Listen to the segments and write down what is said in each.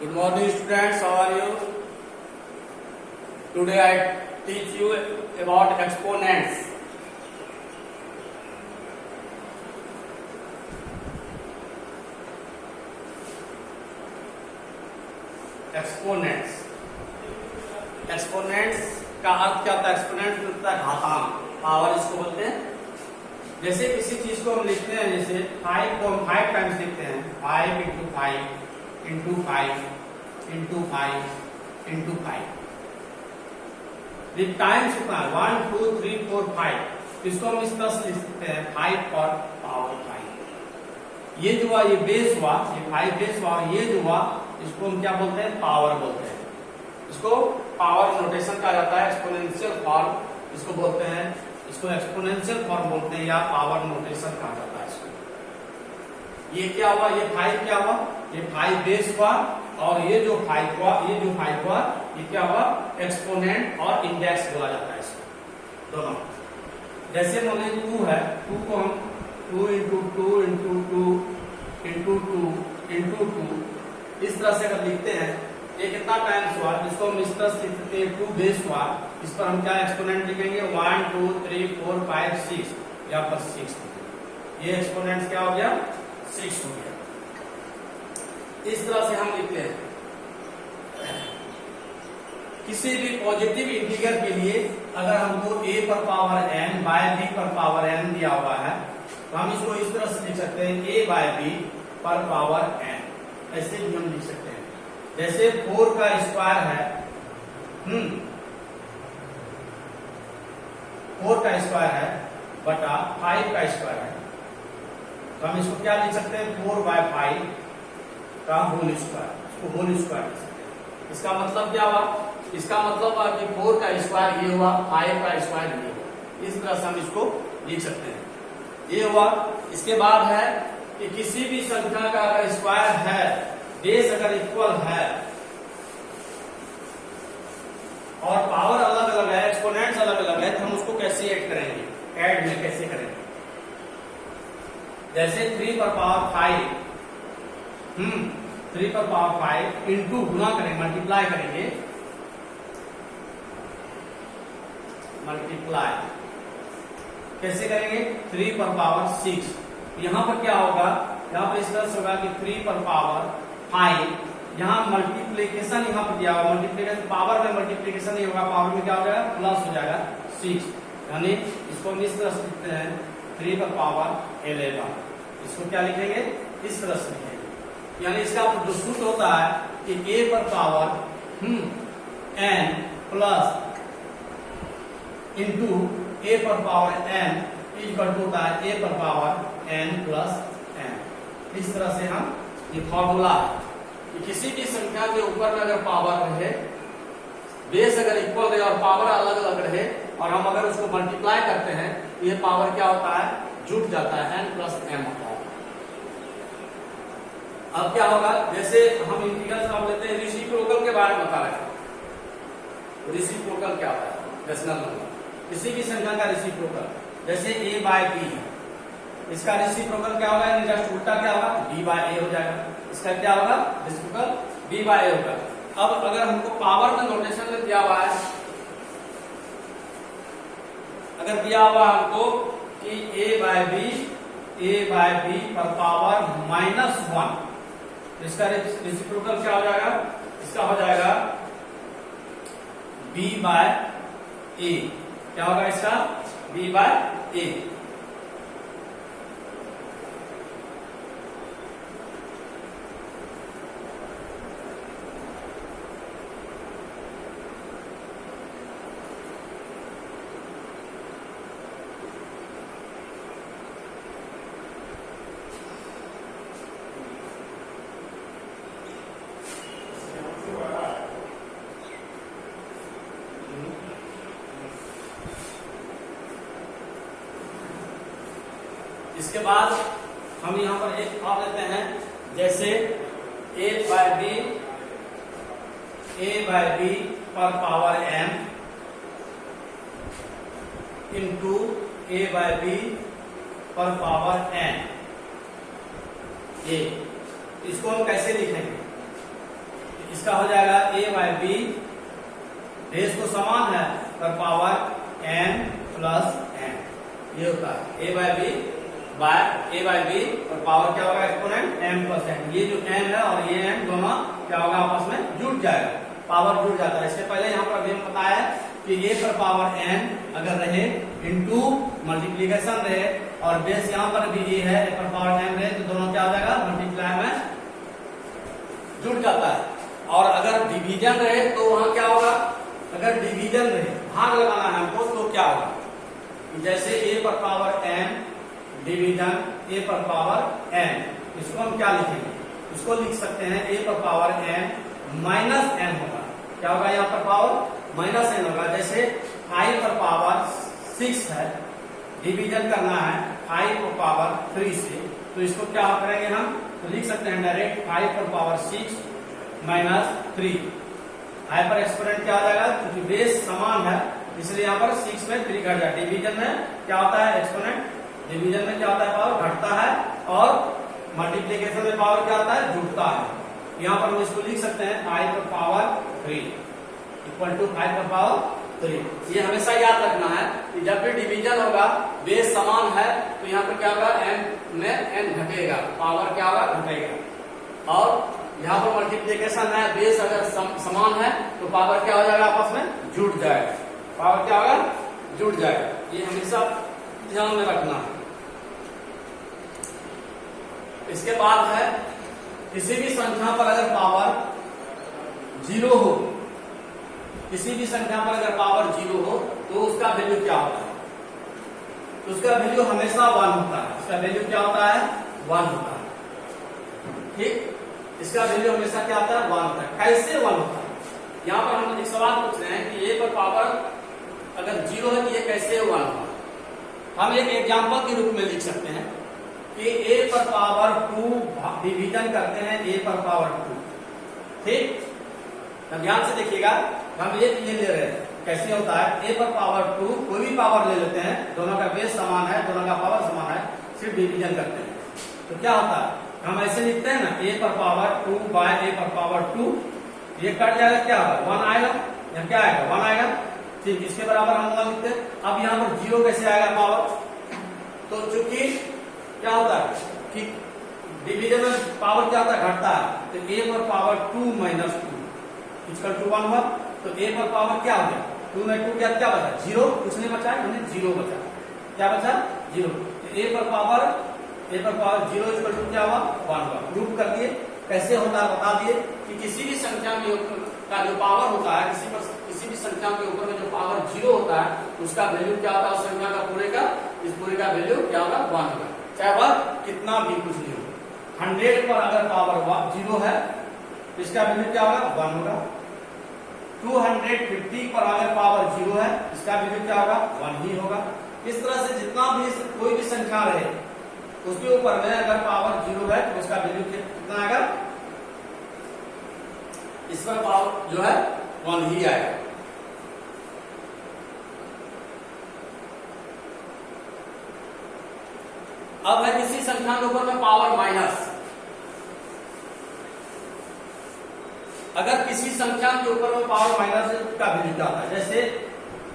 Good morning, students. How are you? Today I teach you about exponents. Exponents का अर्थ क्या होता है? Exponent होता है घातांक, पावर इसको बोलते हैं। जैसे किसी चीज को हम लिखते हैं, जैसे 5 को हम 5 टाइम्स लिखते हैं, 5 into 5 into 5 into 5 into 5। Times कितना है? 1 2 3 4 5। इसको हम इस तरह से लिख सकते हैं 5 पर पावर 5। ये जो हुआ, ये बेस हुआ, ये 5 बेस हुआ, और ये जो हुआ इसको हम क्या बोलते हैं? पावर बोलते हैं। इसको पावर नोटेशन कहा जाता है, एक्सपोनेंशियल फॉर्म इसको बोलते हैं। इसको एक्सपोनेंशियल फॉर्म बोलते हैं या पावर नोटेशन कहा जाता है इसको। ये क्या हुआ? ये 5 क्या हुआ? ये 5 बेस हुआ, और ये जो 5 हुआ, ये क्या हुआ? एक्सपोनेंट और इंडेक्स बोला जाता है इसको, दोनों। जैसे मान लीजिए 2 है, 2 को हम 2 इंटू 2 इंटू 2 इंटू 2 इंटू 2 इस तरह से अगर लिखते हैं, ये कितना टाइम्स हुआ? इसको हम इस तरह से लिख सकते हैं, 2 बेस हुआ, इस पर हम क्या एक्सपोनेंट लिखेंगे? 1 2 3 4 5 6, यहाँ पर 6। ये एक्सपोनेंट क्या हो गया? 6 हो गया। इस तरह से हम लिखते हैं। किसी भी पॉजिटिव इंटीजर के लिए अगर हमको a पर पावर n बाय b पर पावर n दिया हुआ है, तो हम इसको इस तरह से लिख सकते हैं, a बाय b पर पावर n। ऐसे भी हम लिख सकते हैं। जैसे 4 का स्क्वायर है, 4 का स्क्वायर है बटा 5 का स्क्वायर है, तो हम इसको क्या लिख सकते हैं? 4 बाय 5 का होल स्क्वायर। इसको होल स्क्वायर लिख सकते हैं। इसका मतलब क्या हुआ? इसका मतलब हुआ कि 4 का स्क्वायर ये हुआ, 5 का स्क्वायर ये हुआ। इस तरह से हम इसको लिख सकते हैं। ये हुआ। इसके बाद है कि किसी भी संख्या का अगर स्क्वायर है, बेस अगर इक्वल है और पावर अलग अलग है, एक्सपोनेंट्स अलग अलग है, तो हम उसको कैसे ऐड करेंगे? ऐड में कैसे करेंगे? जैसे 3 पर पावर 5, 3 पर पावर 5 इंटू गुना करेंगे, मल्टीप्लाई करेंगे, मल्टीप्लाई कैसे करेंगे? 3 पर पावर 6। यहां पर क्या होगा? यहां पर इस तरह से होगा कि 3 पर पावर 5, यहाँ मल्टीप्लीकेशन यहाँ पर दिया हुआ, मल्टीप्लीकेशन पावर में मल्टीप्लीकेशन नहीं होगा, पावर में क्या हो जाएगा? प्लस हो जाएगा 6। यानी इसको हम इस तरह से लिखते हैं, 3 पर पावर 11। इसको क्या लिखेंगे? इस तरह से लिखेंगे। यानी इसका जो सूत्र होता है कि a पर power n plus into a पर पावर n इक्वल टू होता है a पर पावर n प्लस n। इस तरह से हम ये फॉर्मूला है कि किसी भी संख्या के ऊपर में अगर पावर रहे, बेस अगर इक्वल रहे और पावर अलग अलग रहे, और हम अगर उसको मल्टीप्लाई करते हैं, तो ये पावर क्या होता है? जुट जाता है, n प्लस m होता है। अब क्या होगा? जैसे हम इंटीग्रल नाम लेते हैं, रेसिप्रोकल के बारे में बता रहे हैं। रेसिप्रोकल क्या होता है? Rational number. किसी भी संख्या का रेसिप्रोकल, जैसे a बाय b है, इसका रेसिप्रोकल क्या होगा? जस्ट उल्टा क्या होगा? b बाय a हो जाएगा। इसका क्या होगा? रेसिप्रोकल b बाय a होगा। अब अगर हमको पावर में नोटेशन में दिया हुआ है, अगर दिया हुआ हमको कि a बाय b पर पावर -1, तो इसका रेसिप्रोकल क्या हो जाएगा? इसका हो जाएगा b बाय a। क्या होगा इसका? b by a। इसके बाद हम यहां पर एक और लेते हैं, जैसे a बाय b पर power m into a by b पर पावर n। ये इसको हम कैसे लिखेंगे? इसका हो जाएगा a बाय बी, बेस तो समान है पर पावर n प्लस n, ये होता है a बाय बी और पावर क्या होगा एक्सपोनेंट m प्लस n। ये जो n है और ये n दोनों क्या होगा आपस में जुड़ जाएगा, पावर जुड़ जाता है। इससे पहले यहाँ पर अभी हम बताया कि a पर पावर n अगर रहे इनटू मल्टीप्लीकेशन रहे और बेस यहाँ पर भी ये है a पर पावर n रहे तो दोनों क्या हो जाएगा मल्टीप्लाई में जुड़ जाता है। और अगर डिवीजन रहे तो वहां क्या होगा, अगर डिवीजन रहे भाग लगाना है हमको तो क्या होगा, जैसे a पर पावर n डिवीजन a पर पावर n, इसको हम क्या लिखेंगे, इसको लिख सकते हैं a पर पावर n माइनस n होगा। क्या होगा यहाँ पर पावर माइनस n होगा। जैसे 5 पर पावर 6 है, डिवीजन करना है 5 पर पावर 3 से, तो इसको क्या करेंगे हम, तो लिख सकते हैं डायरेक्ट 5 पर पावर 6 माइनस 3। आई पर एक्सपोनेंट क्या हो जाएगा, क्योंकि बेस समान है इसलिए यहाँ पर 6 में 3 घट जाए। डिवीजन में क्या होता है एक्सपोनेंट, डिवीजन में क्या होता है पावर घटता है और मल्टीप्लीकेशन में पावर क्या होता है जुड़ता है। यहाँ पर हम इसको लिख सकते हैं 5 पर पावर 3 इक्वल टू 5 पर पावर 3। ये हमेशा याद रखना है कि जब भी डिवीजन होगा बेस समान है तो यहाँ पर क्या होगा m में n घटेगा, पावर क्या होगा घटेगा। और यहाँ पर मल्टीप्लीकेशन है, बेस अगर समान है तो पावर क्या हो जाएगा आपस में जुड़ जाएगा, पावर क्या होगा जुड़ जाएगा। ये हमेशा ध्यान में रखना है। इसके बाद है किसी भी संख्या पर अगर पावर 0 हो, किसी भी संख्या पर अगर पावर 0 हो तो उसका वैल्यू क्या होता है, तो उसका वैल्यू हमेशा 1 होता है। उसका वैल्यू क्या होता है 1 होता है, ठीक। इसका वैल्यू हमेशा क्या होता है 1 होता है। कैसे 1 होता है, यहाँ पर हम एक सवाल पूछ रहे हैं कि a पर पावर अगर 0 है तो ये कैसे 1 होगा। हम एक एग्जांपल के रूप में लिख सकते हैं कि a पर पावर 2 डिवीजन करते हैं a पर पावर 2, ठीक। तो ध्यान से देखिएगा, हम ये ले रहे हैं कैसे होता है, a पर पावर 2 कोई भी पावर ले लेते हैं, दोनों का बेस समान है, दोनों का पावर समान है, सिर्फ डिवीजन करते हैं तो क्या होता है, हम ऐसे लिखते हैं ना a पर पावर 2 बाय a पर पावर 2, ये कट जाएगा क्या होगा 1 आएगा, या क्या आएगा 1 आएगा, ठीक। इसके बराबर हम 1 लिखते हैं। अब यहाँ पर 0 कैसे आएगा पावर, तो चूंकि क्या होता है कि डिवीजन में पावर क्या होता है घटता है, तो a पर पावर 2 माइनस 2 इक्वल टू 1 हुआ। तो a पर पावर क्या हो गया 2 में 2 क्या बचा 0, कुछ नहीं बचा, हमने 0 बचा, क्या बचा 0। तो a पर पावर 0 इक्वल टू क्या हुआ 1 हुआ। प्रूफ कर दिए, कैसे होता है बता दिए कि किसी भी संख्या में का जो पावर होता है, किसी भी संख्या के ऊपर में जो पावर 0 होता है उसका वैल्यू क्या होता है, उस संख्या का पूरे का इस पूरे का वैल्यू क्या होगा 1 होगा, चाहे वह कितना भी कुछ नहीं हो। 100 पर अगर पावर 0 है तो इसका वैल्यू क्या होगा 1 होगा। 250 पर अगर पावर 0 है इसका वैल्यू क्या होगा 1 ही होगा। इस तरह से जितना भी कोई भी संख्या रहे उसके ऊपर में अगर पावर 0 है तो उसका वैल्यू कितना आएगा, इस पर पावर जो है 1 ही आएगा। अब है किसी संख्या के ऊपर में पावर माइनस, अगर किसी संख्या के ऊपर में पावर माइनस का वैल्यू क्या होता है,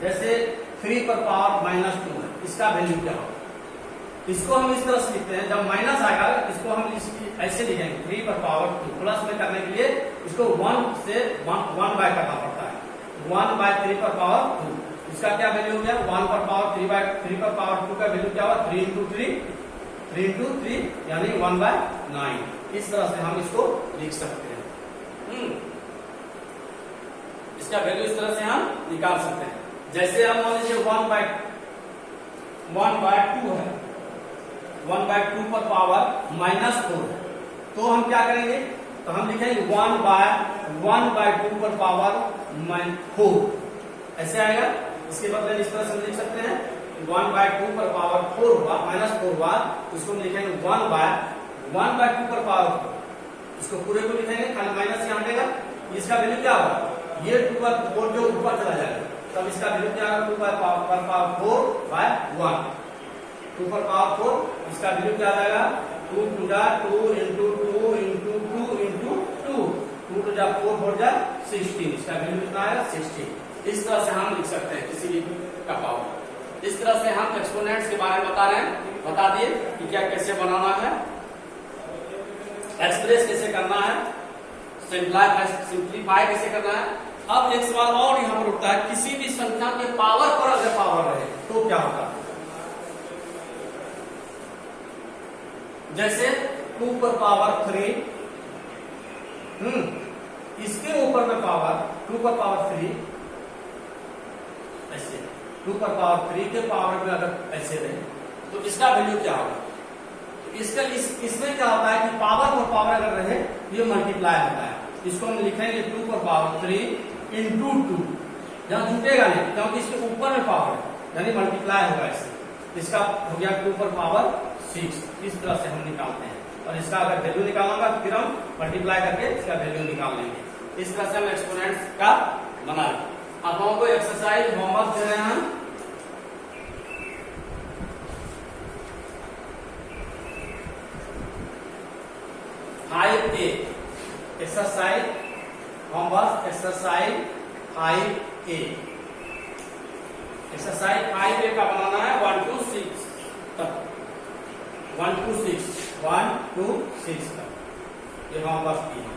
जैसे 3 पर पावर माइनस 2 है, इसका वैल्यू क्या होगा, इसको हम इस तरह से लिखते हैं, जब माइनस आएगा इसको हम ऐसे लिखेंगे 3 पर पावर 2, प्लस में करने के लिए इसको 1 से 1 बाय करना पड़ता है, 1 बाय 3 पर पावर 2, इसका क्या वैल्यू हो गया 1 पर पावर 3 बाय 3 पर पावर 2 का वैल्यू क्या हुआ 3 इंटू 3 यानी 1 बाय 9। इस तरह से हम इसको लिख सकते हैं, इसका वैल्यू इस तरह से हम निकाल सकते हैं। जैसे हम मान लीजिए 1 बाय 2 है, 1 बाय 2 पर पावर माइनस 4 है, तो हम क्या करेंगे, तो हम लिखेंगे 1 बाय 2 पर पावर 4, ऐसे आएगा। इसके बदले इस तरह से लिख सकते हैं 1 बाय 2 पर पावर 4 हुआ माइनस 4 हुआ, उसको हम लिखेंगे 1 बाय 2 पर पावर 4, इसको पूरे को लिखेंगे, खाली माइनस यहाँ हटेगा, इसका वैल्यू क्या होगा, ये 2 पर 4 जो ऊपर चला जाएगा तब इसका वैल्यू क्या होगा 2 पर पावर 4 बाय 1, 2 पर पावर 4, इसका वैल्यू क्या आ जाएगा 2 टू जा 2 इंटू 2 इंटू 2 इंटू 2, 2 टू जा 4 16, इसका वैल्यू कितना आएगा 16। इस तरह से हम लिख सकते हैं किसी भी का पावर। इस तरह से हम एक्सपोनेंट्स के बारे में बता रहे हैं, बता दिए कि क्या कैसे बनाना है, एक्सप्रेस कैसे करना है, सिंप्लीफाई कैसे करना है। अब एक सवाल और यहाँ पर उठता है, किसी भी संख्या के पावर पर अगर पावर रहे तो क्या होगा। जैसे 2 पर पावर 3, इसके ऊपर में पावर 2 पर पावर 3, ऐसे 2 पर पावर 3 के पावर में अगर ऐसे रहे तो इसका वैल्यू क्या होगा। इसका इसमें क्या होता है कि पावर पर पावर अगर रहे ये मल्टीप्लाई होता है। इसको हम लिखेंगे 2 पर पावर 3 इंटू 2, जहां जुटेगा नहीं क्योंकि इसके ऊपर में पावर है, यानी मल्टीप्लाई होगा इससे। इसका हो गया 2 पर पावर 6। इस तरह से हम निकालते हैं, और इसका अगर वैल्यू निकालना फिर हम मल्टीप्लाई करके इसका वैल्यू निकाल लेंगे। इस तरह से हम एक्सपोनेंट्स का बना लेंगे। अब हमको एक्सरसाइज होमवर्क दे रहे हैं, exercise homework exercise 5A। Exercise 5A का बनाना है 1 to 6 तक, 1 to 6 तक ये होमवर्क की है।